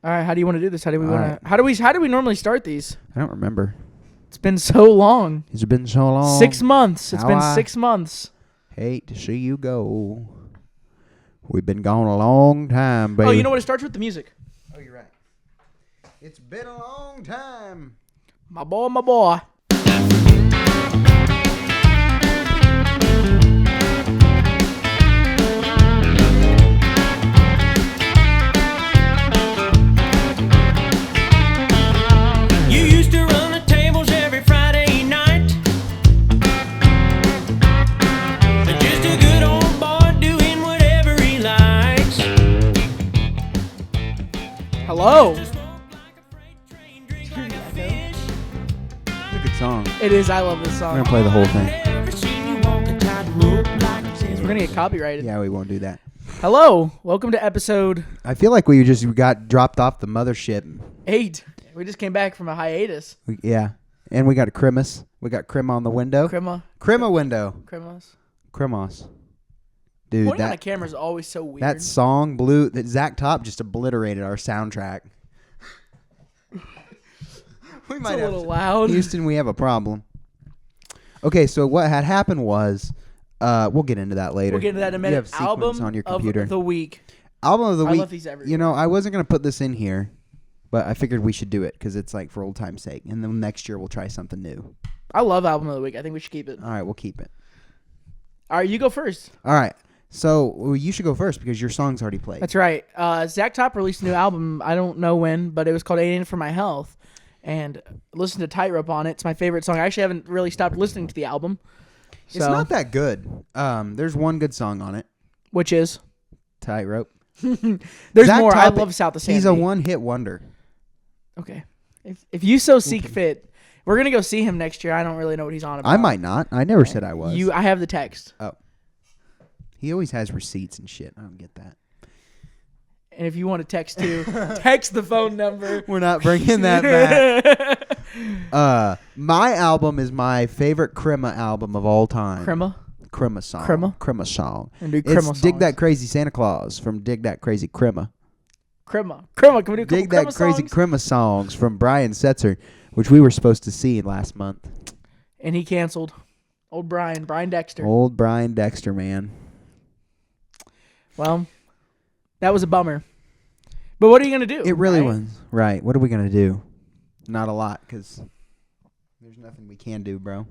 All right, how do you want to do this? How do we want right. to? How do we normally start these? I don't remember. It's been so long. It's been so long. 6 months. It's How been I 6 months. hate to see you go. We've been gone a long time, baby. Oh, you know what? It starts with the music. Oh, you're right. It's been a long time. My boy, my boy. You used to run the tables every Friday night. Just a good old boy doing whatever he likes. Hello. It's a good song. It is. I love this We're song. going to play the whole thing. We're going to get copyrighted. Yeah, we won't do that. Hello. Welcome to episode I feel like we got dropped off the mothership. 8. We just came back from a hiatus. Yeah. And we got a Crimus. We got Crim on the window. Crema window. Cremas. Cremos. Dude, Pointing on a camera is always so weird. that song blew. That Zach Top just obliterated our soundtrack. We It's a little loud. Houston, we have a problem. Okay, so what had happened was, we'll get into that later. We'll get into that in a minute. You have sequence Album on your computer. of the week. Album of the I week. love these everywhere. You know, I wasn't gonna put this in here, but I figured we should do it because it's like for old time's sake, and then next year we'll try something new. I love album of the week. I think we should keep it. All right, we'll keep it. All right, you go first. All right, so you should go first because your song's already played. That's right. Zach Top released a new album. I don't know when, but it was called "Ain't In For My Health," and listen to Tightrope on it. It's my favorite song. I actually haven't really stopped listening to the album. It's not that good. There's one good song on it. Which is? Tightrope. There's Zach more. I Top, love South of Sandy. He's a one-hit wonder. Okay. If you so seek fit, we're gonna go see him next year. I don't really know what he's on about. I might not. I never said I was. I have the text. Oh. He always has receipts and shit. I don't get that. And if you want to text too, text the phone number. We're not bringing that back. My album is my favorite Crema album of all time. Crema song. Crema song. And do It's Crema Dig songs. That Crazy Santa Claus from Dig That Crazy Crema. Crema. Can we do a couple Dig That Crazy songs? Crema songs from Brian Setzer, which we were supposed to see last month. And he canceled. Old Brian Dexter. Old Brian Dexter, man. Well, that was a bummer. But what are you going to do? It really right? was. Right. What are we going to do? Not a lot, because there's nothing we can do, bro.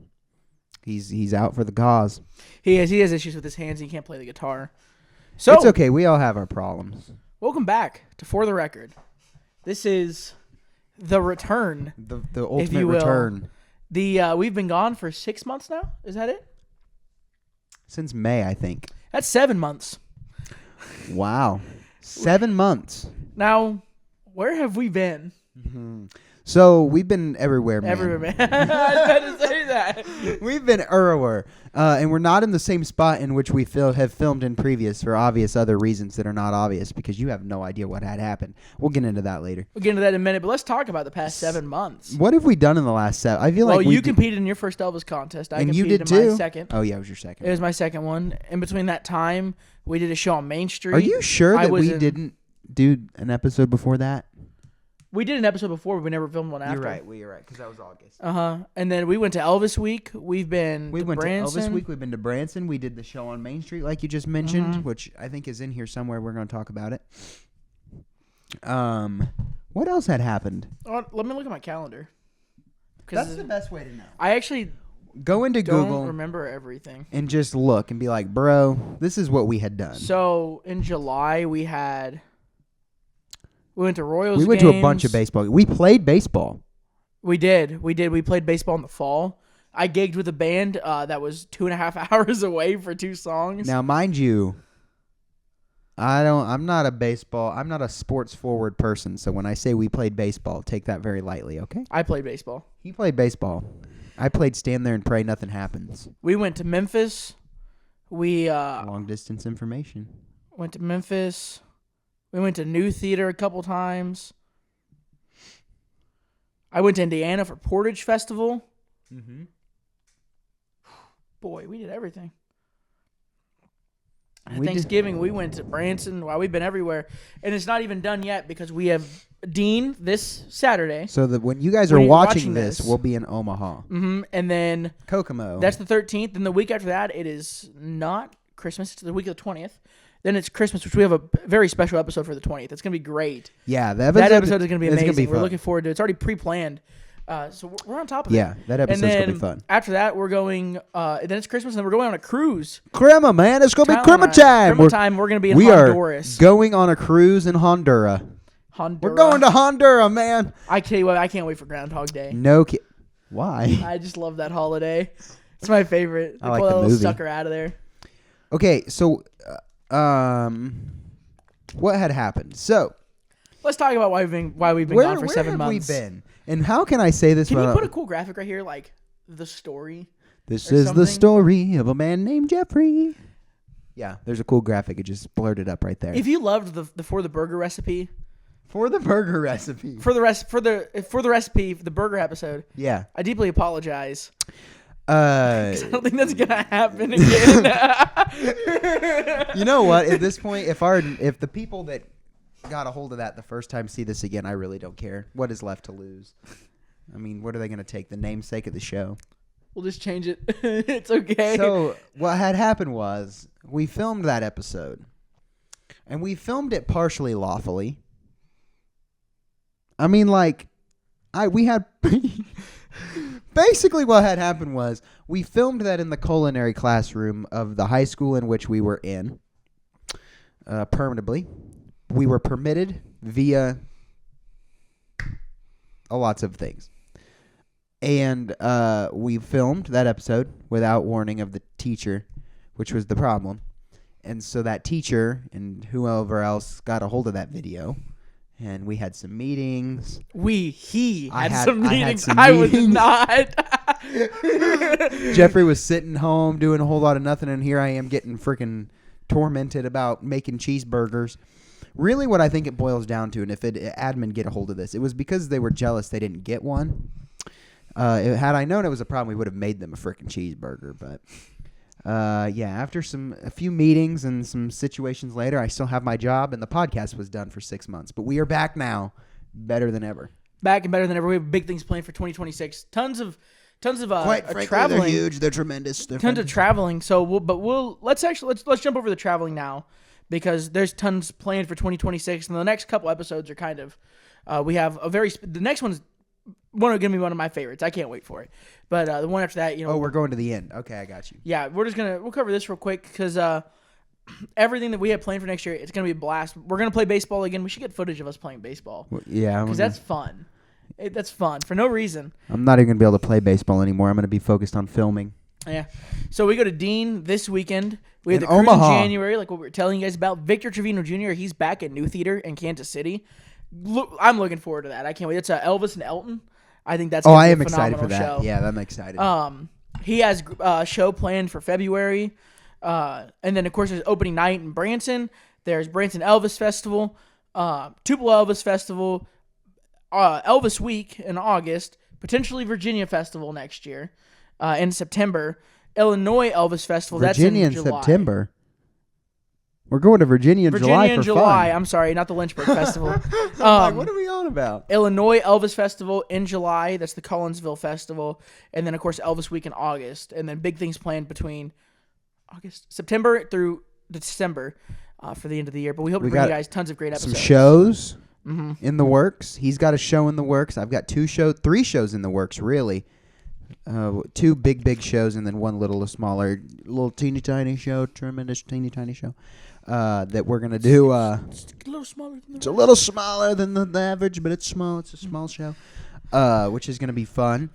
He's out for the cause. He has issues with his hands. He can't play the guitar. So It's okay. We all have our problems. welcome back to For the Record. This is the return. The ultimate you will. return. We've been gone for 6 months now. Is that it? Since May, I think. That's 7 months. Wow. 7 months. Now, where have we been? So we've been everywhere, man. Everywhere, man. I was about to say that. We've been everywhere. And we're not in the same spot in which we have filmed in previous for obvious other reasons that are not obvious because you have no idea what had happened. We'll get into that later. We'll get into that in a minute, but let's talk about the past 7 months. What have we done in the last 7? I feel Well, like you competed in your first Elvis contest. I and you competed did in too. my second. Oh yeah, it was your second. It was my second one. In between that time, we did a show on Main Street. Are you sure that we in- didn't do an episode before that? We did an episode before, but we never filmed one after. You're right. Well, you're right because that was August. And then we went to Elvis Week. We went to Branson. Elvis Week. We've been to Branson. We did the show on Main Street, like you just mentioned, which I think is in here somewhere. We're going to talk about it. What else had happened? Oh, let me look at my calendar. That's the best way to know. I actually Go into don't Google remember everything. and just look and be like, bro, this is what we had done. So in July we went to Royals. We went to a bunch of baseball. We played baseball. We did. We played baseball in the fall. I gigged with a band that was 2.5 hours away for 2 songs. Now, mind you, I'm not a sports forward person. So when I say we played baseball, take that very lightly, okay? I played baseball. He played baseball. I played stand there and pray nothing happens. We went to Memphis. We Long distance information. went to Memphis. We went to New Theater a couple times. I went to Indiana for Portage Festival. Mm-hmm. Boy, we did everything. We Thanksgiving, we went to Branson. Wow, we've been everywhere. And it's not even done yet because Dean this Saturday. So that when you guys When are you're watching watching this, this- we'll be in Omaha. And then Kokomo. that's the 13th. And the week after that, it is not Christmas. It's the week of the 20th. Then it's Christmas, which we have a very special episode for the 20th. It's going to be great. Yeah, That episode is going to be it's amazing. gonna be We're fun. looking forward to it. It's already pre-planned. So we're on top of it. Yeah, that And episode's going to then be fun. after that, we're going, then it's Christmas, and then we're going on a cruise. Crema, man. It's going to be Tyler and crema I- time. Crema time. We're going to be in we Honduras. are going on a cruise in Honduras. We're going to Honduras, man. I tell you what, I can't wait for Groundhog Day. No kid. Why? I just love that holiday. It's my favorite. I like pull the that little movie. sucker out of there. Okay, so, what had happened? So, Let's talk about why we've been gone for 7 months. Where have we been? And how can I say this? Can you without- put a cool graphic right here, like the story? This or is something? the story of a man named Jeffrey. Yeah, there's a cool graphic. It just blurred it up right there. If you loved the for the burger recipe, For the burger recipe. for the recipe for the burger episode, Yeah. I deeply apologize. I don't think that's gonna happen again. You know what? At this point, if the people that got a hold of that the first time see this again, I really don't care. What is left to lose? I mean, what are they going to take? The namesake of the show? We'll just change it. It's okay. So what had happened was we filmed that episode, and we filmed it partially lawfully. I mean, like, we had basically what had happened was we filmed that in the culinary classroom of the high school in which we were in, permanently. We were permitted via lots of things. And we filmed that episode without warning of the teacher, which was the problem. And so that teacher and whoever else got a hold of that video, and we had some meetings. He I had had- some I had meetings. some I was meetings. not. Jeffrey was sitting home doing a whole lot of nothing, and here I am getting freaking tormented about making cheeseburgers. Really what I think it boils down to, and if admin get a hold of this, it was because they were jealous they didn't get one. Had I known it was a problem, we would have made them a freaking cheeseburger. But yeah, after a few meetings and some situations later, I still have my job, and the podcast was done for 6 months. But we are back now, better than ever. Back and better than ever. We have big things planned for 2026. Tons of Quite frankly, traveling. they're huge. They're tremendous. Tons of traveling. So let's jump over the traveling now, because there's tons planned for 2026, and the next couple episodes are kind of we have the next one's going to be one of my favorites. I can't wait for it. But the one after that, Oh, we're going to the end. Okay, I got you. yeah, we'll cover this real quick, because everything that we have planned for next year, it's gonna be a blast. We're gonna play baseball again. We should get footage of us playing baseball, Yeah, because that's fun. That's fun for no reason. I'm not even going to be able to play baseball anymore. I'm going to be focused on filming. Yeah. So we go to Dean this weekend. We have In the cruise Omaha. in January, like what we were telling you guys about. Victor Trevino Jr., he's back at New Theater in Kansas City. I'm looking forward to that. I can't wait. It's Elvis and Elton. I think that's Oh, gonna I be am a excited for phenomenal that. show. Yeah, I'm excited. He has a show planned for February. And then, of course, there's opening night in Branson. There's Branson Elvis Festival, Tupelo Elvis Festival, Elvis Week in August, potentially Virginia Festival next year in September, Illinois Elvis Festival. Virginia that's in in July. September. We're going to Virginia in July in for July. fun. I'm sorry, not the Lynchburg Festival. I'm like, what are we on about? Illinois Elvis Festival in July. That's the Collinsville Festival. And then, of course, Elvis Week in August. And then big things planned between September through December for the end of the year. But we hope to bring you guys tons of great Some episodes. shows in the works. He's got a show in the works. I've got 3 shows in the works, really. 2 big shows, and then one smaller, little teeny tiny show, tremendous teeny tiny show that we're gonna do. It's a little smaller than It's a little smaller than the average, but it's small. It's a small show, which is gonna be fun.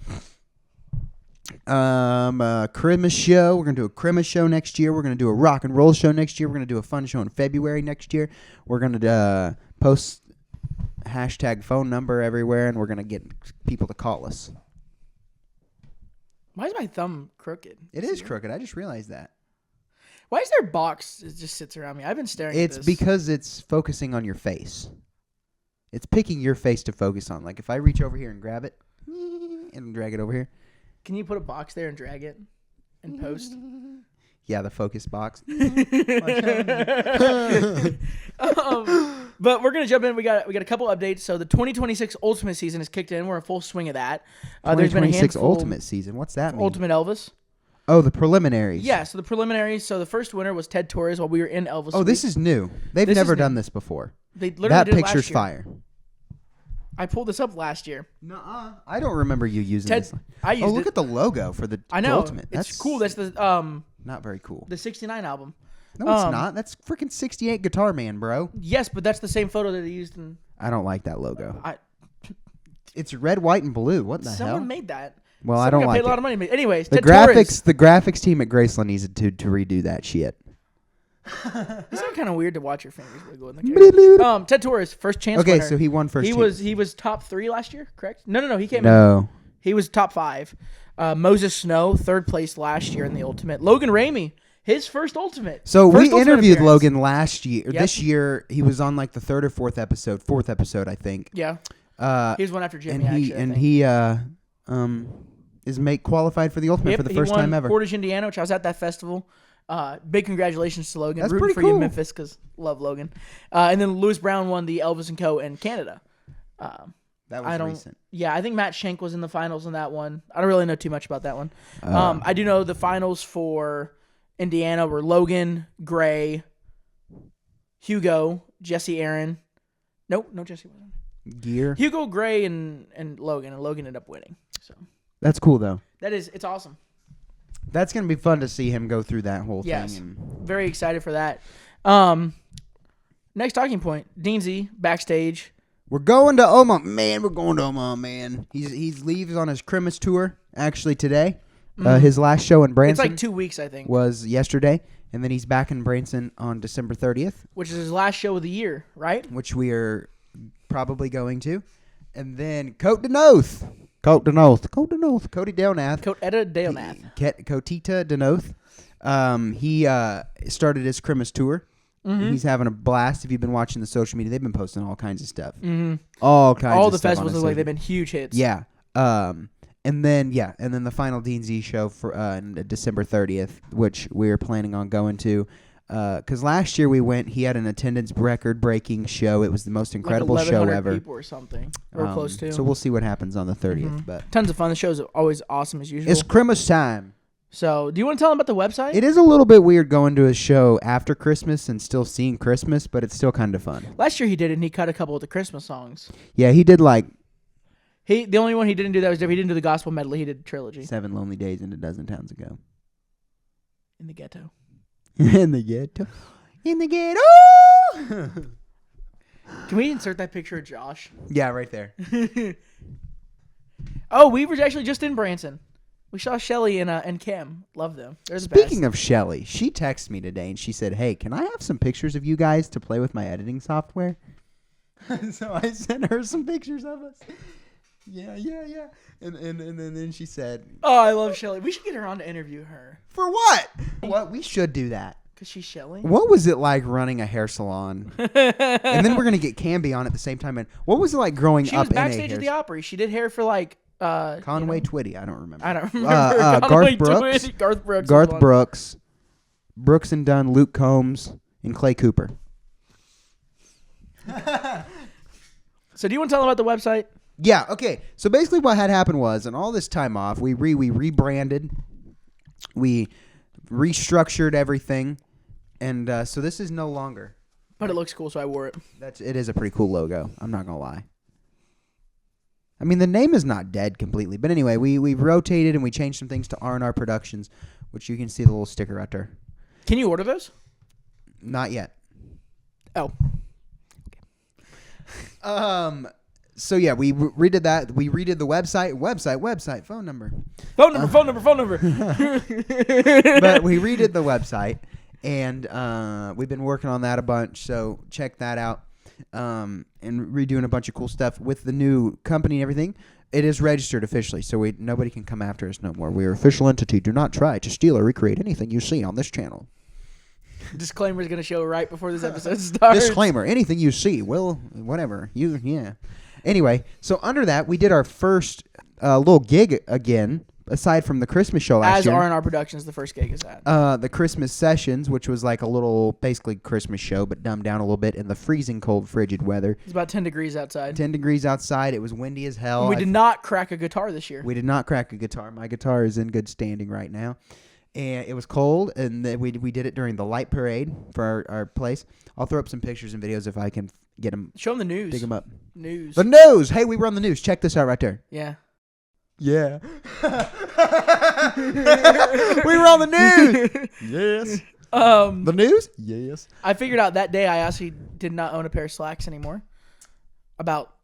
Christmas show. We're gonna do a Christmas show next year. We're gonna do a rock and roll show next year. We're gonna do a fun show in February next year. We're gonna post #phone number everywhere, and we're gonna get people to call us. Why is my thumb crooked? It is crooked. I just realized that. Why is there a box that just sits around me? I've been staring at It's this. because it's focusing on your face. It's picking your face to focus on. Like if I reach over here and grab it and drag it over here. Can you put a box there and drag it and post? Yeah, the focus box. But we're gonna jump in. We got a couple updates. So the 2026 Ultimate season is kicked in. We're in full swing of that. There's been a 2026 handful. Ultimate season. What's that mean? Ultimate Elvis. Oh, the preliminaries. Yeah. So the preliminaries. So the first winner was Ted Torres while we were in Elvis. Oh, this Week. is new. They've This never is done new. this before. They literally That did it picture's last year. fire. I pulled this up last year. Nuh-uh. I don't remember you using Ted, this. I used Oh, look it. at the logo for the I know. Ultimate. It's cool. That's the not very cool. the 69 album. No, it's not. That's freaking 68 Guitar Man, bro. Yes, but that's the same photo that they used in. I don't like that logo. I, It's red, white, and blue. What the someone hell? made that. Well, Someone I don't got like paid a lot it. of money. Anyways, The Ted graphics team at Graceland needs to redo that shit. Torres. It's kind of weird to watch your fingers wiggle in the camera. Ted Torres, first chance Okay, winner. so he won first. He chance. was top 3 last year, correct? No. He came in. No. He was top 5. Moses Snow, 3rd place last year in the Ultimate. Logan Ramey, his first Ultimate. So First we Ultimate interviewed appearance. Logan last year. Yep. This year he was on like the 3rd or 4th episode, I think. Yeah, he was one after Jimmy. And actually, I think. is qualified for the Ultimate for the first he won time ever. Portage, Indiana, which I was at that festival. Big congratulations to Logan. That's Rooting pretty for you, cool. Memphis, because love Logan. And then Lewis Brown won the Elvis & Co. in Canada. That I was don't. recent. Yeah, I think Matt Schenk was in the finals in that one. I don't really know too much about that one. I do know the finals for Indiana were Logan, Gray, Hugo, Jesse Aaron. Nope, no Jesse wasn't. Gear. Hugo, Gray, and Logan, and Logan ended up winning. So That's cool though. it's awesome. That's gonna be fun to see him go through that whole Yes. thing. And Very excited for that. Next talking point, Deansy backstage. we're going to Omaha, man. We're going to Omaha, man. He's leaves on his Christmas tour actually today. His last show in Branson It's like 2 weeks, I think, was yesterday, and then he's back in Branson on December 30th, which is his last show of the year, right? which we are probably going to, and then Cody Denoth, Cody Delnath, Etta Dalenath. Kotita Denoth. He started his Christmas tour. He's having a blast. If you've been watching the social media, they've been posting all kinds of stuff. All kinds. All of the stuff on festivals his look like social- they've been huge hits. Yeah. And then the final D&Z show for December 30th, which we're planning on going to. Because last year we went, he had an attendance record-breaking show. It was the most incredible like show 1,100 ever. people or something. Or close to. So we'll see what happens on the 30th. But Tons of fun. The show's always awesome as usual. it's Christmas time. So, do you want to tell them about the website? It is a little bit weird going to a show after Christmas and still seeing Christmas, but it's still kind of fun. Last year he did it, and he cut a couple of the Christmas songs. Yeah, he did like The only one he didn't do that was he didn't do the gospel medley. He did trilogy 7 Lonely Days and a Dozen Towns Ago. in the ghetto. In the ghetto. In the ghetto. Can we insert that picture of Josh? Yeah, right there. Oh, we were actually just in Branson. We saw Shelly and Kim. Love them. They're the Speaking best. of Shelly, she texted me today and she said, "Hey, can I have some pictures of you guys to play with my editing software?" So I sent her some pictures of us. Yeah. And then she said, Oh, I love Shelly. We should get her on to interview her. "For what? What? We should do that." Because she's Shelly. What was it like running a hair salon? And then we're gonna get Camby on at the same time. And what was it like growing She up was in a backstage hair at the Opry. She did hair for like Conway Twitty? I don't remember. I don't remember. Garth Brooks. Garth Brooks. Garth was one. Brooks, Brooks and Dunn, Luke Combs, and Clay Cooper. So do you want to tell them about the website? Yeah, okay. So basically what had happened was, in all this time off, we rebranded, we restructured everything, and so this is no longer. But it looks cool, so I wore it. It is a pretty cool logo. I'm not going to lie. I mean, the name is not dead completely. But anyway, we rotated and we changed some things to R&R Productions, which you can see the little sticker right there. Can you order those? Not yet. Oh. So yeah, we redid that. We redid the website, phone number. Phone number. But we redid the website, and we've been working on that a bunch. So check that out. And redoing a bunch of cool stuff with the new company and everything. It is registered officially, so nobody can come after us no more. We are an official entity. Do not try to steal or recreate anything you see on this channel. Disclaimer is going to show right before this episode starts. Disclaimer: anything you see, whatever. Anyway, so under that, we did our first little gig again aside from the Christmas show last As year. R&R Productions, the first gig is at. The Christmas Sessions, which was like a little, basically Christmas show, but dumbed down a little bit in the freezing cold, frigid weather. It's about 10 degrees outside. 10 degrees outside. It was windy as hell. And we did not crack a guitar this year. We did not crack a guitar. My guitar is in good standing right now. And it was cold, and we did it during the light parade for our place. I'll throw up some pictures and videos if I can get them. Show them the news. Dig them up. News. The news! Hey, we were on the news. Check this out right there. Yeah. Yeah. We were on the news. Yes. The news? Yes. I figured out that day I actually did not own a pair of slacks anymore. About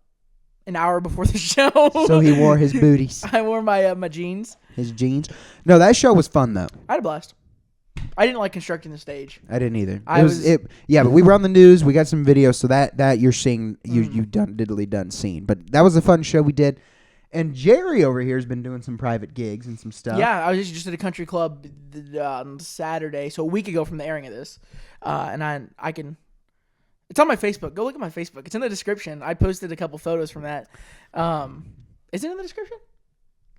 an hour before the show. So he wore his booties. I wore my my jeans. His jeans. No, that show was fun though. I had a blast. I didn't like constructing the stage. I didn't either. Yeah, but we were on the news. We got some videos, so that you're seeing, you've done seen. But that was a fun show we did. And Jerry over here has been doing some private gigs and some stuff. Yeah, I was just at a country club on Saturday, so a week ago from the airing of this. And I can... It's on my Facebook. Go look at my Facebook. It's in the description. I posted a couple photos from that. Is it in the description?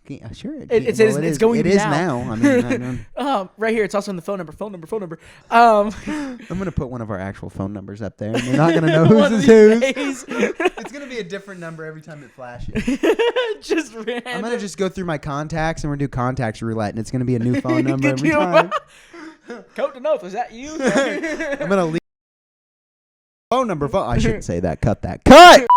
Yeah, sure. It's going to be now. I mean, right here. It's also in the phone number. I'm going to put one of our actual phone numbers up there, and you're not going to know One whose of is these whose. days. It's going to be a different number every time it flashes. Just random. I'm going to just go through my contacts, and we're going to do contacts roulette, and it's going to be a new phone number Good every deal. time. Coat to North, was that you? I'm going to leave phone number. I shouldn't say that. Cut that. Cut!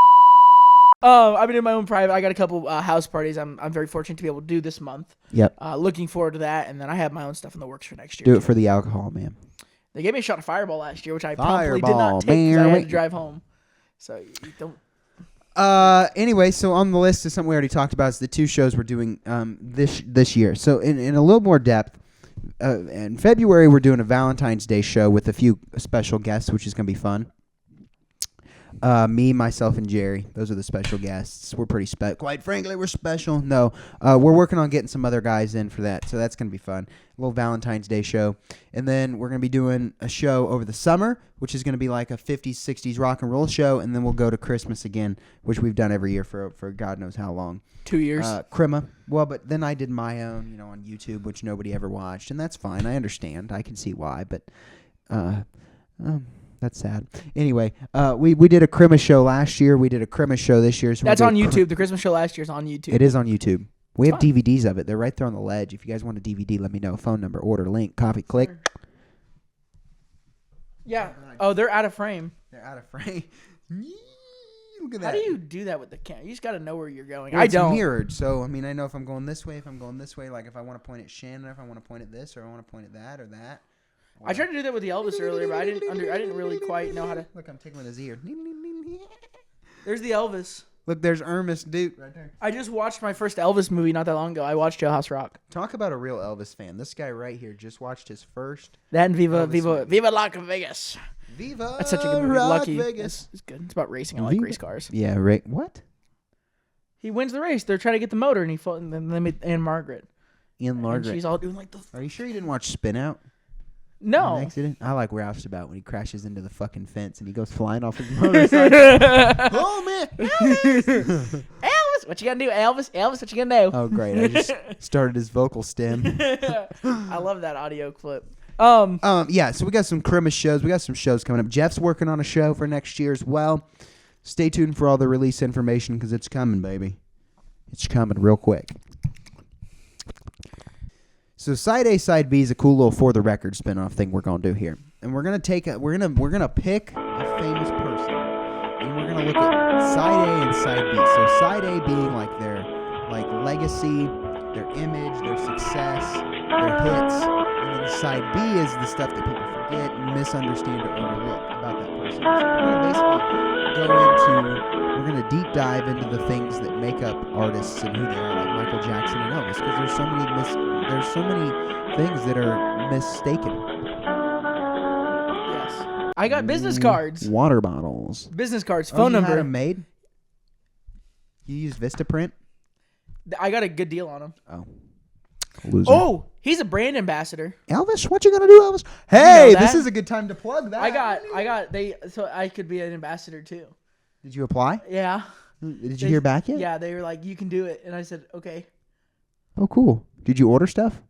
I've been doing my own private. I got a couple house parties I'm very fortunate to be able to do this month. Yep. Looking forward to that, and then I have my own stuff in the works for next year. Do it for the alcohol, man. They gave me a shot of Fireball last year, which I promptly did Fireball, not take because I had man. to drive home. So you don't. Anyway, so on the list is something we already talked about. Is the two shows we're doing this year. So in a little more depth, in February we're doing a Valentine's Day show with a few special guests, which is going to be fun. Me, myself, and Jerry. Those are the special guests. We're pretty special. Quite frankly, we're special. No, we're working on getting some other guys in for that, so that's going to be fun. A little Valentine's Day show. And then we're going to be doing a show over the summer, which is going to be like a 50s, 60s rock and roll show, and then we'll go to Christmas again, which we've done every year for God knows how long. 2 years. Crema. Well, but then I did my own, on YouTube, which nobody ever watched, and that's fine. I understand. I can see why, but... that's sad. Anyway, we did a Christmas show last year. We did a Christmas show this year. So That's on YouTube. The Christmas show last year is on YouTube. It is on YouTube. We have fine. DVDs of it. They're right there on the ledge. If you guys want a DVD, let me know. Phone number, order, link, copy, click. Yeah. Oh, they're out of frame. They're out of frame. Look at that. How do you do that with the camera? You just got to know where you're going. Well, I it's don't. mirrored, so I mean, I know if I'm going this way, like if I want to point at Shannon, if I want to point at this, or I want to point at that or that. I tried to do that with the Elvis earlier, but I didn't really quite know how to. Look, I'm tickling his ear. There's the Elvis. Look, there's Ernest Duke right there. I just watched my first Elvis movie not that long ago. I watched Jailhouse Rock. Talk about a real Elvis fan. This guy right here just watched his first. That and Viva Las Vegas. Viva That's such a good movie. Rock Lucky. Vegas. It's good. It's about racing. I like race cars. Yeah, right. What? He wins the race. They're trying to get the motor, and and then they meet Anne Margaret. Ian Margaret. And she's all doing like the. Are you sure you didn't watch Spin Out? No. An accident? I like Ralph's about when he crashes into the fucking fence and he goes flying off his motorcycle. Oh man, Elvis! Elvis, what you gonna do, Elvis? Elvis, what you gonna do? Oh great! I just started his vocal stem. I love that audio clip. Yeah. So we got some Christmas shows. We got some shows coming up. Jeff's working on a show for next year as well. Stay tuned for all the release information because it's coming, baby. It's coming real quick. So side A, side B is a cool little For the Record spinoff thing we're gonna do here, and we're gonna pick a famous person, and we're gonna look at side A and side B. So side A being like their legacy, their image, their success, their hits, and then side B is the stuff that people forget, misunderstand, or overlook about that person. So we're gonna deep dive into the things that make up artists and who they are, like Michael Jackson and Elvis, because there's so many things that are mistaken. Yes. I got business cards. Water bottles. Business cards. Oh, Phone you number. had them made? You use Vistaprint? I got a good deal on them. Oh. Loser. Oh, he's a brand ambassador. Elvis, what you gonna do, Elvis? Hey, this is a good time to plug that. So I could be an ambassador too. Did you apply? Yeah. Did you hear back yet? Yeah, they were like, you can do it. And I said, okay. Oh, cool. Did you order stuff?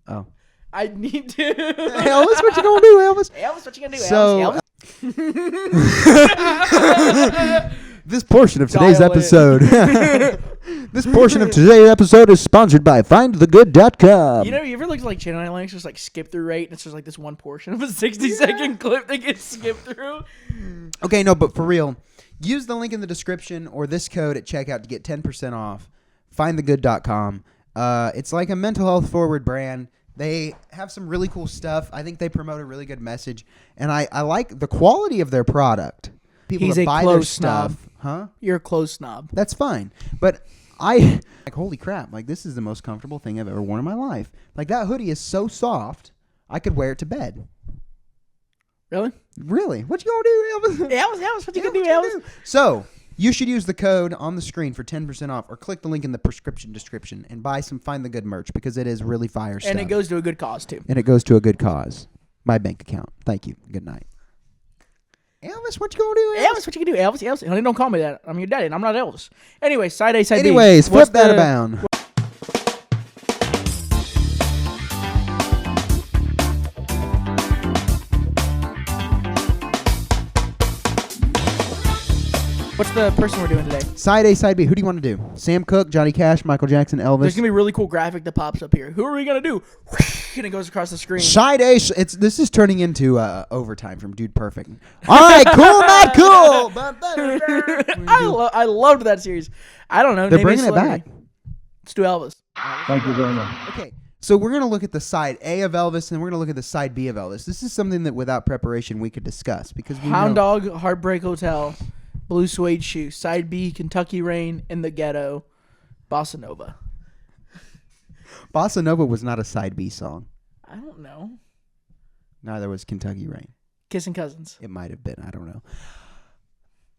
Oh. I need to. Elvis, what you gonna do, Elvis? Elvis, what you gonna do, So, Elvis? this portion of today's Dial it. episode. This portion of today's episode is sponsored by FindTheGood.com. You ever looked at like channel analytics, just like skip through rate, and it's just like this one portion of a 60-second clip that gets skipped through? Okay, no, but for real, use the link in the description or this code at checkout to get 10% off. FindTheGood.com. It's like a mental health forward brand. They have some really cool stuff. I think they promote a really good message, and I like the quality of their product. People He's that a buy their clothes stuff, snob. huh? You're a clothes snob. That's fine, but like, holy crap! Like, this is the most comfortable thing I've ever worn in my life. Like, that hoodie is so soft, I could wear it to bed. Really? Really? What you gonna do, Elvis? Elvis, what you gonna do, Elvis? So, you should use the code on the screen for 10% off, or click the link in the prescription description and buy some Find the Good merch, because it is really fire stuff. And it goes to a good cause, too. And it goes to a good cause. My bank account. Thank you. Good night. Elvis, what you gonna do, Elvis? Elvis, what you gonna do, Elvis? Elvis, honey, don't call me that. I'm your daddy, and I'm not Elvis. Anyway, side A, side B. Anyways, What's flip that the- abound. What's the person we're doing today? Side A, side B. Who do you want to do? Sam Cooke, Johnny Cash, Michael Jackson, There's Elvis. gonna be a really cool graphic that pops up here. Who are we gonna do? And it goes across the screen. Side A. This is turning into overtime from Dude Perfect. All right, cool, not cool. I loved that series. I don't know. They're name me a bringing it back. celebrity. Let's do Elvis. Thank you very much. Okay, so we're going to look at the side A of Elvis, and we're going to look at the side B of Elvis. This is something that without preparation we could discuss, because we Hound know Dog, Heartbreak Hotel, Blue Suede Shoe, Side B, Kentucky Rain, In the Ghetto, Bossa Nova. Bossa Nova was not a side B song. I don't know. Neither was Kentucky Rain. Kissing Cousins. It might have been. I don't know.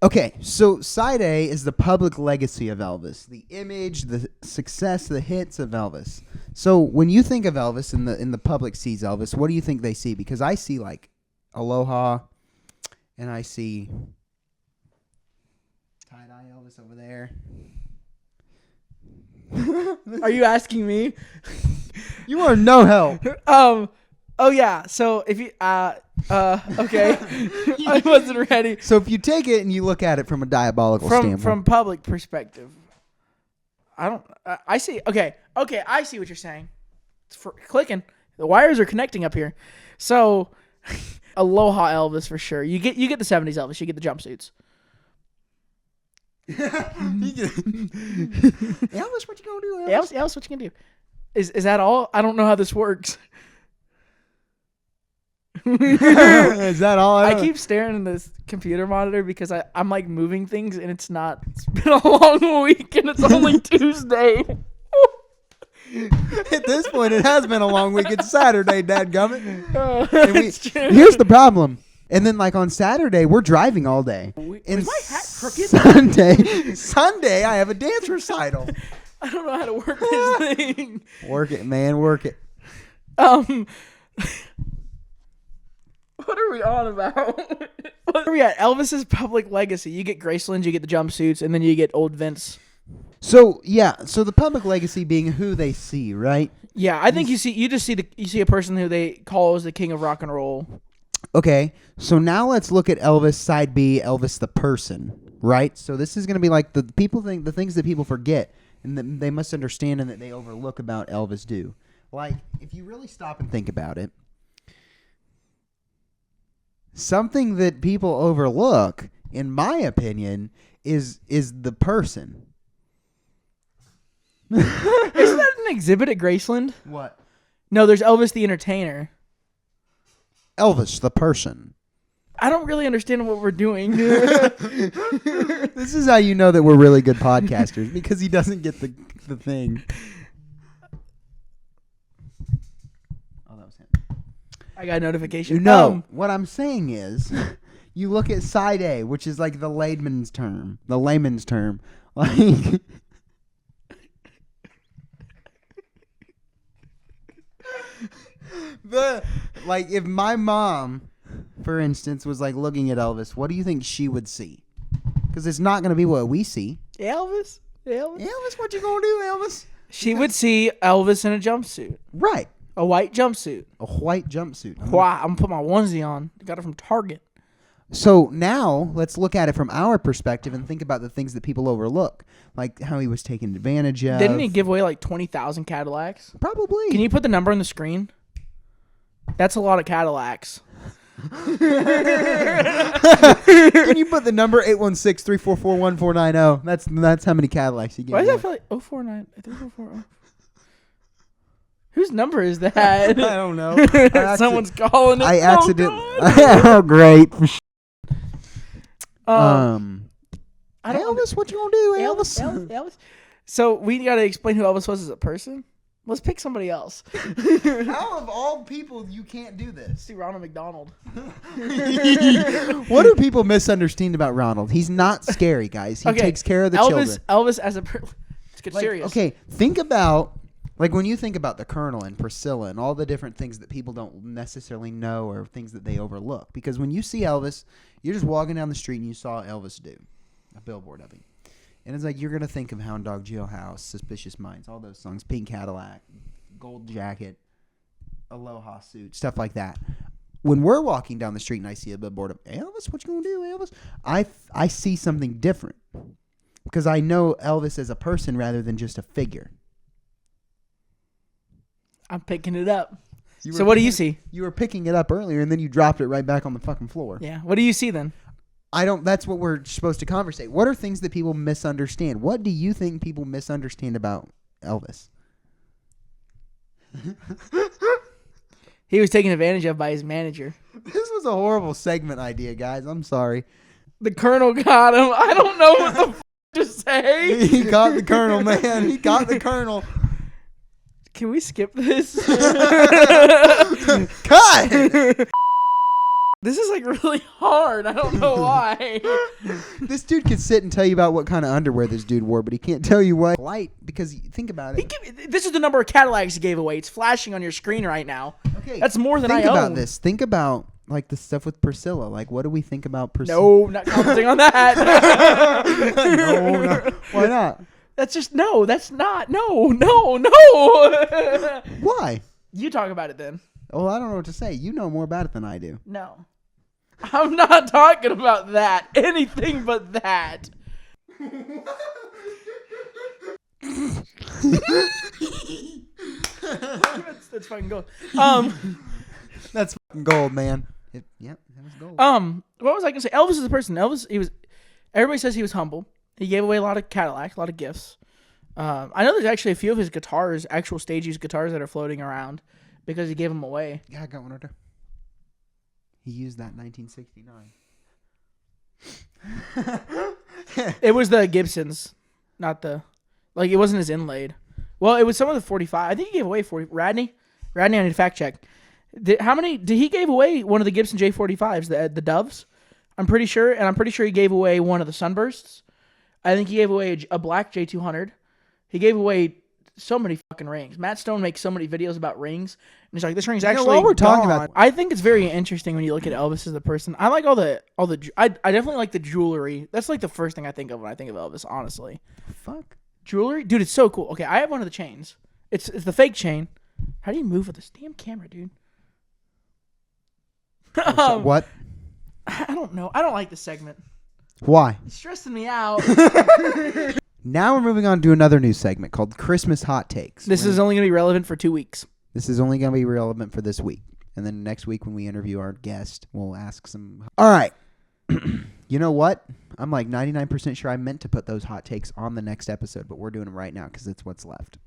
Okay, so side A is the public legacy of Elvis, the image, the success, the hits of Elvis. So when you think of Elvis and the public sees Elvis, what do you think they see? Because I see like Aloha, and I see tie-dye Elvis over there. Are you asking me? You are no help. Oh yeah. So if you okay, I wasn't ready. So if you take it and you look at it from a diabolical standpoint. From public perspective, I don't. I see. Okay. I see what you're saying. It's for clicking. The wires are connecting up here. So, Aloha Elvis for sure. You get the 70s Elvis. You get the jumpsuits. Elvis, what you gonna do, Elvis? Elvis, what you gonna do? Is that all? I don't know how this works. Is that all? I keep staring at this computer monitor because I'm like moving things and it's not. It's been a long week and it's only Tuesday. At this point, it has been a long week. It's Saturday, dadgummit. It's true. Here's the problem. And then, like, on Saturday, we're driving all day. Is my hat crooked? Sunday, I have a dance recital. I don't know how to work this thing. Work it, man. Work it. What are we on about? What are we at? Elvis's public legacy. You get Graceland, you get the jumpsuits, and then you get old Vince. So, yeah. So, the public legacy being who they see, right? Yeah, I think you see a person who they call as the king of rock and roll. Okay. So, now let's look at Elvis side B, Elvis the person, right? So, this is going to be like the things that people forget and that they must understand and that they overlook about Elvis do. Like, if you really stop and think about it, something that people overlook, in my opinion, is the person. Isn't that an exhibit at Graceland? What? No, there's Elvis the Entertainer. Elvis the person. I don't really understand what we're doing. This is how you know that we're really good podcasters, because he doesn't get the thing. Oh, that was him. I got a notification. No, what I'm saying is, you look at side A, which is like the layman's term. Like, like if my mom, for instance, was like looking at Elvis, what do you think she would see? Because it's not going to be what we see. Elvis? Elvis, what you gonna do, Elvis? She would see Elvis in a jumpsuit, Right. a white jumpsuit. A white jumpsuit. Wow, I'm gonna put my onesie on. Got it from Target. So now let's look at it from our perspective and think about the things that people overlook, like how he was taken advantage of. Didn't he give away like 20,000 Cadillacs? Probably. Can you put the number on the screen? That's a lot of Cadillacs. Can you put the number 816-344-1490? That's how many Cadillacs he gave. Why does away. that feel like 049? 344? Whose number is that? I don't know. Someone's calling it. I accidentally. Oh, Oh, great. God. I don't Elvis, what you gonna do, Elvis? Elvis. So we gotta explain who Elvis was as a person. Let's pick somebody else. How of all people you can't do this? See Ronald McDonald. What do people misunderstand about Ronald? He's not scary, guys. He takes care of the children. Elvis as a person. Let's get serious. Okay, think about when you think about the Colonel and Priscilla and all the different things that people don't necessarily know or things that they overlook. Because when you see Elvis, you're just walking down the street and you saw Elvis do a billboard of him. And it's like you're going to think of Hound Dog, Jailhouse, Suspicious Minds, all those songs, Pink Cadillac, Gold Jacket, Aloha Suit, stuff like that. When we're walking down the street and I see a billboard of Elvis, what you going to do, Elvis? I see something different because I know Elvis as a person rather than just a figure. I'm picking it up. So what do you see? You were picking it up earlier and then you dropped it right back on the fucking floor. Yeah. What do you see then? That's what we're supposed to conversate. What are things that people misunderstand? What do you think people misunderstand about Elvis? He was taken advantage of by his manager. This was a horrible segment idea, guys. I'm sorry. The Colonel got him. I don't know what the to say. He got the Colonel, man. He got the Colonel. Can we skip this? Cut! This is like really hard. I don't know why. This dude could sit and tell you about what kind of underwear this dude wore, but he can't tell you what light because think about it. This is the number of Cadillacs he gave away. It's flashing on your screen right now. Okay, that's more than I own. Think about this. Think about like the stuff with Priscilla. Like, what do we think about Priscilla? No, not commenting on that. No. Why not? That's just no. That's not. No. Why? You talk about it then. Oh, I don't know what to say. You know more about it than I do. No. I'm not talking about that. Anything but that. that's fucking gold. That's fucking gold, man. Yep, that was gold. What was I gonna say? Elvis is a person. Everybody says he was humble. He gave away a lot of Cadillacs, a lot of gifts. I know there's actually a few of his guitars, actual stage use guitars, that are floating around because he gave them away. Yeah, I got one right there. He used that in 1969. It was the Gibsons, not the, it wasn't his inlaid. Well, it was some of the 45. I think he gave away 40. Radney, I need to fact check. How many did he gave away? One of the Gibson J45s, the Doves. I'm pretty sure, and I'm pretty sure he gave away one of the Sunbursts. I think he gave away a black J200. He gave away so many fucking rings. Matt Stone makes so many videos about rings, and he's like, "This ring's actually." While we're talking gone. about, I think it's very interesting when you look at Elvis as a person. I like all the. I definitely like the jewelry. That's like the first thing I think of when I think of Elvis. Honestly, fuck jewelry, dude, it's so cool. Okay, I have one of the chains. It's the fake chain. How do you move with this damn camera, dude? What? I don't know. I don't like this segment. Why? It's stressing me out. Now we're moving on to another new segment called Christmas Hot Takes. This is only going to be relevant for 2 weeks. This is only going to be relevant for this week. And then next week when we interview our guest, we'll ask some... All right. You know what? I'm like 99% sure I meant to put those hot takes on the next episode, but we're doing them right now because it's what's left.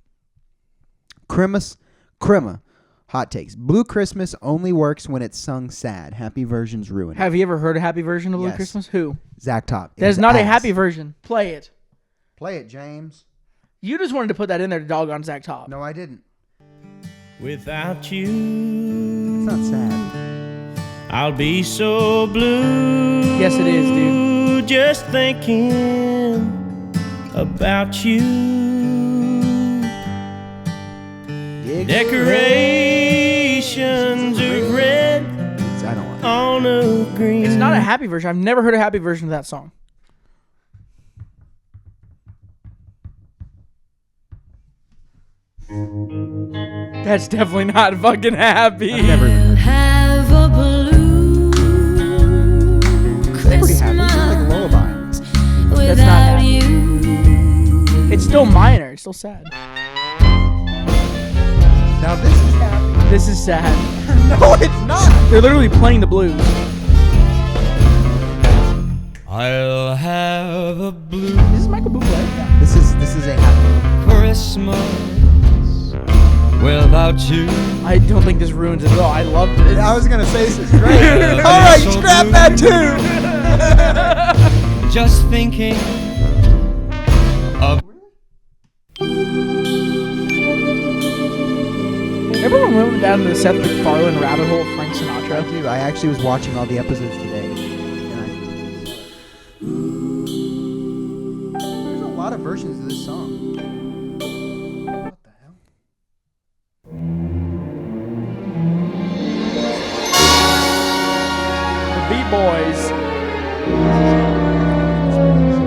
Crema. Hot takes. Blue Christmas only works when it's sung sad. Happy versions ruin it. Have you ever heard a happy version of Blue Yes. Christmas? Who? Zach Top. There's not a happy version. Play it. Play it, James. You just wanted to put that in there to dog on Zach Top. No, I didn't. Without you, It's not sad. I'll be so blue. Yes, it is, dude. Just thinking about you. Decorations of red I don't want it. on a green. It's not a happy version. I've never heard a happy version of that song. That's definitely not fucking happy. I've never. I'll have a blue Pretty happy. It's like a Christmas lullaby. That's not without happy. you. It's still minor. It's still sad. Now this is happy. This is sad. No, it's not. They're literally playing the blues. I'll have a blue This is Michael Bublé. This is a happy. Christmas without you. I don't think this ruins it at all. I love this. I was gonna say this is great. All right, scrap that tune. Just thinking of Everyone went down to the Seth MacFarlane rabbit hole of Frank Sinatra. Dude, I actually was watching all the episodes today. And there's a lot of versions of this song. What the hell? The Beat Boys.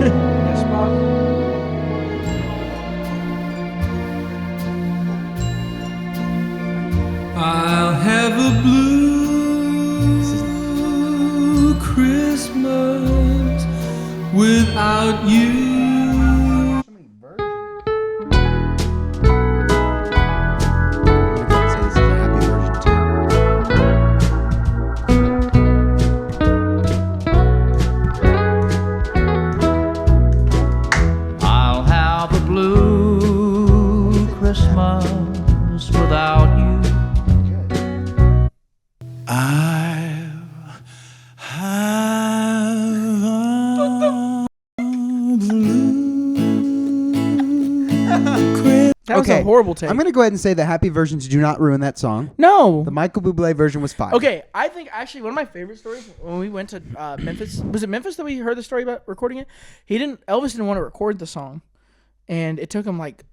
Yes, Bob. I'll have a blue Christmas without you. So many versions. I'm gonna say this is a happy version too. I'll have a blue Christmas without you. That was Okay, a horrible take. I'm gonna go ahead and say the happy versions do not ruin that song. No. The Michael Bublé version was fire. Okay, I think actually one of my favorite stories when we went to Memphis, was it Memphis that we heard the story about recording it? Elvis didn't want to record the song, and it took him like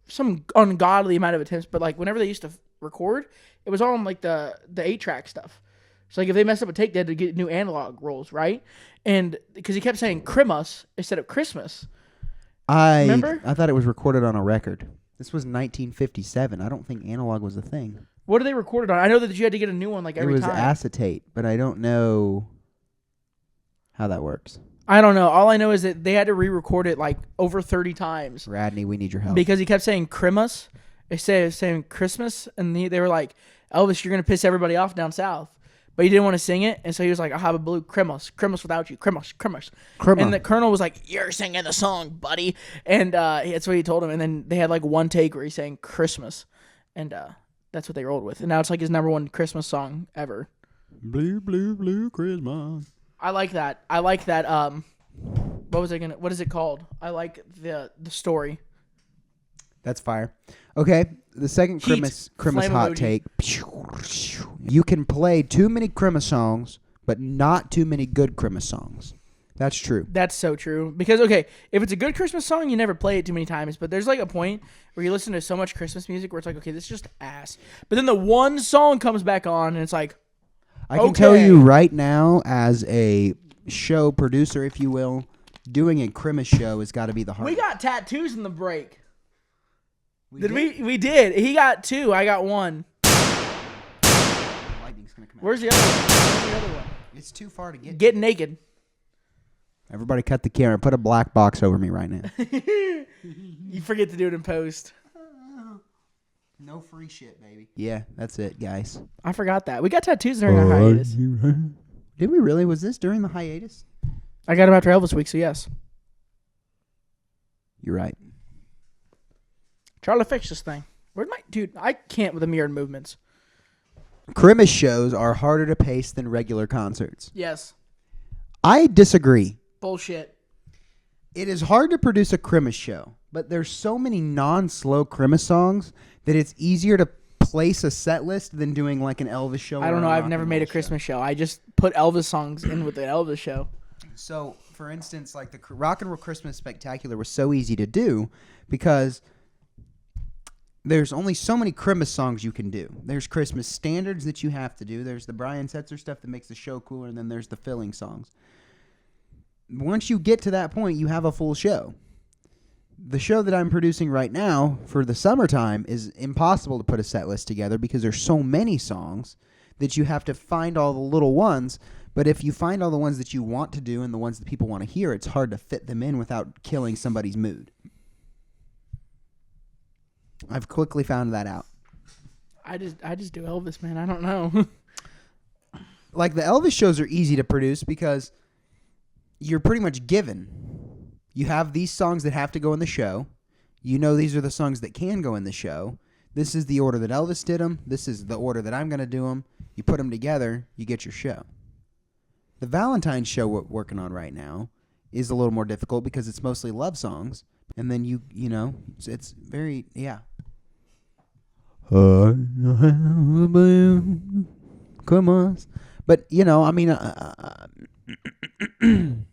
some ungodly amount of attempts. But like whenever they used to record, it was all on like the 8-track stuff. So like if they messed up a take, they had to get new analog rolls, right? And because he kept saying Christmas instead of Christmas. Remember? I thought it was recorded on a record. This was 1957. I don't think analog was a thing. What did they record it on? I know that you had to get a new one like every it was time. acetate, but I don't know how that works. I don't know. All I know is that they had to re-record it like over 30 times. Radney, we need your help. Because he kept saying Christmas. They saying Christmas, and they were like, Elvis, you're going to piss everybody off down south. But he didn't want to sing it, and so he was like, I'll have a blue Christmas without you, Christmas. Crema. And the colonel was like, you're singing the song, buddy. And that's what he told him. And then they had like one take where he's saying Christmas. And that's what they rolled with. And now it's like his #1 Christmas song ever. Blue, blue, blue Christmas. I like that. What is it called? I like the story. That's fire. Okay, the second Heat. Christmas Flame hot emoji. take. You can play too many Christmas songs, but not too many good Christmas songs. That's true. That's so true. Because, okay, if it's a good Christmas song, you never play it too many times. But there's like a point where you listen to so much Christmas music where it's like, okay, this is just ass. But then the one song comes back on and it's like, I can tell you right now, as a show producer, if you will, doing a Christmas show has got to be the hardest. we got tattoos in the break. We Did we? We did. He got 2. I got 1. Lightning's gonna come out. Where's the other one? Where's the other one? It's too far to get. Get naked. Everybody cut the camera. Put a black box over me right now. You forget to do it in post. No free shit, baby. Yeah, that's it, guys. I forgot that. We got tattoos during our hiatus. Did we really? Was this during the hiatus? I got them after Elvis week, so yes. You're right. Try to fix this thing. Where's my dude? I can't with the mirrored movements. Christmas shows are harder to pace than regular concerts. Yes. I disagree. Bullshit. It is hard to produce a Christmas show, but there's so many non-slow Christmas songs that it's easier to place a set list than doing like an Elvis show. I don't know. I've never made a Christmas show. I just put Elvis songs in with the Elvis show. So, for instance, like the Rock and Roll Christmas Spectacular was so easy to do because there's only so many Christmas songs you can do. There's Christmas standards that you have to do. There's the Brian Setzer stuff that makes the show cooler, and then there's the filling songs. Once you get to that point, you have a full show. the show that I'm producing right now for the summertime is impossible to put a set list together because there's so many songs that you have to find all the little ones. But if you find all the ones that you want to do and the ones that people want to hear, it's hard to fit them in without killing somebody's mood. I've quickly found that out. I just do Elvis, man. I don't know. Like the Elvis shows are easy to produce because you're pretty much given. You have these songs that have to go in the show. You know these are the songs that can go in the show. This is the order that Elvis did them. This is the order that I'm going to do them. You put them together, you get your show. The Valentine's show we're working on right now is a little more difficult because it's mostly love songs. And then you know, it's very, yeah. Come on. But, you know, I mean, you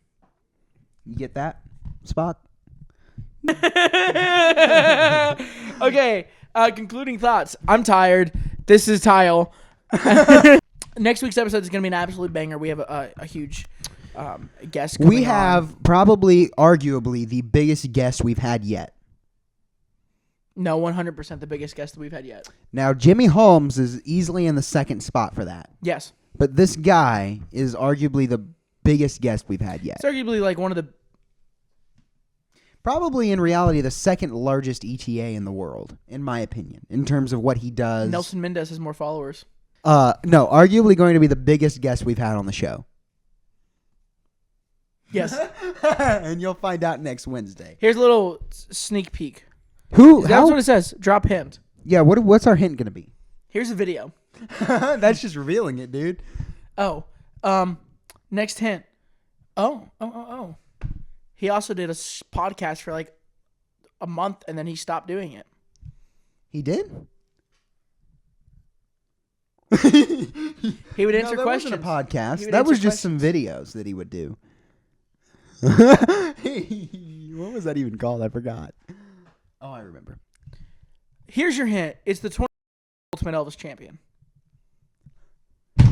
get that, Spock? Okay, concluding thoughts. I'm tired. This is Tile. Next week's episode is going to be an absolute banger. We have a huge guest coming We have probably, arguably, the biggest guest we've had yet. No, 100% the biggest guest that we've had yet. Now, Jimmy Holmes is easily in the second spot for that. Yes. But this guy is arguably the biggest guest we've had yet. It's arguably like one of the... Probably in reality the second largest ETA in the world, in my opinion, in terms of what he does. Nelson Mendez has more followers. No, arguably going to be the biggest guest we've had on the show. Yes. And you'll find out next Wednesday. Here's a little sneak peek. Who? That's How? what it says. Drop hint. Yeah, what's our hint going to be? Here's a video. That's just revealing it, dude. Oh. Next hint. Oh. He also did a podcast for like a month and then he stopped doing it. He did? He would answer that questions. wasn't a podcast. He would That was answer just some videos that he would do. What was that even called? I forgot. Oh, I remember. Here's your hint. It's the 20 Ultimate Elvis Champion.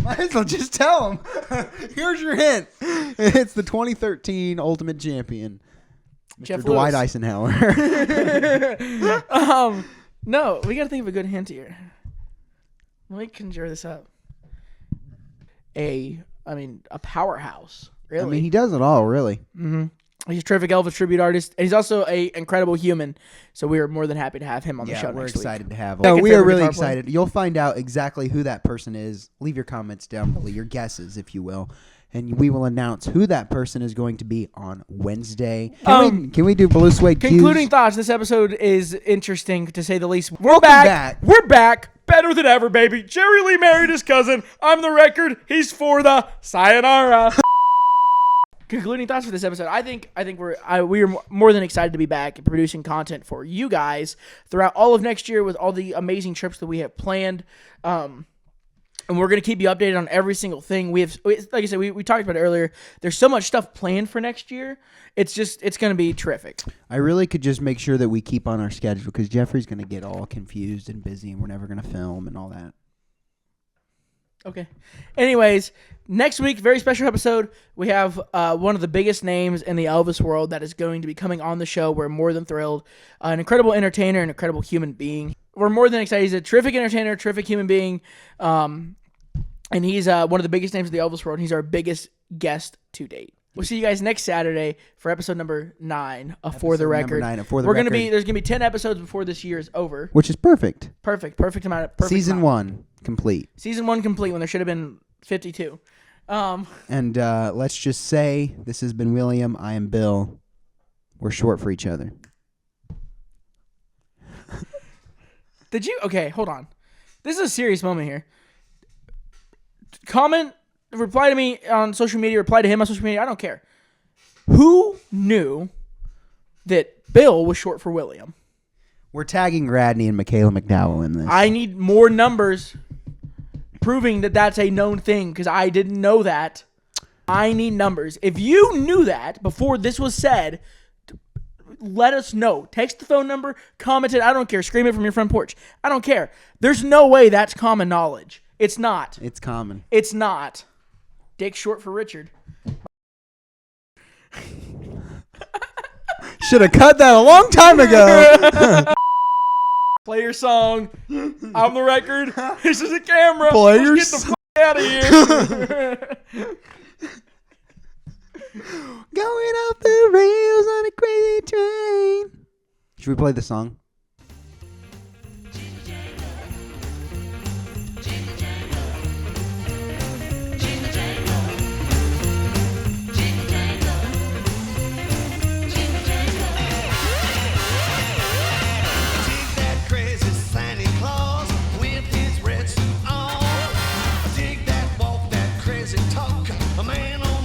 Might as well just tell him. Here's your hint. It's the 2013 Ultimate Champion, Mr. Jeff Dwight Lewis. Eisenhower. No, we got to think of a good hint here. Let me conjure this up. A powerhouse. Really? I mean, he does it all, really. Mm-hmm. He's a terrific Elvis tribute artist, and he's also a incredible human. So we are more than happy to have him on the show. We're next excited week. to have him. Second No, we are favorite really guitar player. excited. You'll find out exactly who that person is. Leave your comments down below, your guesses, if you will. And we will announce who that person is going to be on Wednesday. Can we do Blue Suede Q's? Concluding thoughts. This episode is interesting, to say the least. Welcome back. We're back. Better than ever, baby. Jerry Lee married his cousin. I'm the record. He's for the sayonara. Concluding thoughts for this episode. I think we are more than excited to be back and producing content for you guys throughout all of next year with all the amazing trips that we have planned. And we're going to keep you updated on every single thing. Like I said, we talked about it earlier. There's so much stuff planned for next year. It's going to be terrific. I really could just make sure that we keep on our schedule because Jeffrey's going to get all confused and busy and we're never going to film and all that. Okay. Anyways, next week, very special episode. We have one of the biggest names in the Elvis world that is going to be coming on the show. We're more than thrilled. An incredible entertainer, an incredible human being. We're more than excited. He's a terrific entertainer, terrific human being. And he's one of the biggest names of the Elvis world. He's our biggest guest to date. We'll see you guys next Saturday for episode number 9 of For the Record. There's There's gonna be 10 episodes before this year is over. Which is perfect. Perfect amount of Season 1 complete. Season 1 complete when there should have been 52. And let's just say this has been William. I am Bill. We're short for each other. Did you? Okay, hold on. This is a serious moment here. Comment, reply to me on social media, reply to him on social media. I don't care. Who knew that Bill was short for William? We're tagging Radney and Michaela McDowell in this. I need more numbers proving that that's a known thing because I didn't know that. I need numbers. If you knew that before this was said, let us know. Text the phone number, comment it. I don't care. Scream it from your front porch. I don't care. There's no way that's common knowledge. It's not. It's common. It's not. Dick short for Richard. Should have cut that a long time ago. Play your song. On the record. This is a camera. Play Let's your get the out of here. Going off the rails on a crazy train. Should we play the song? That crazy Santa Claus with his red suit on. Dig that walk, that crazy talk. A man on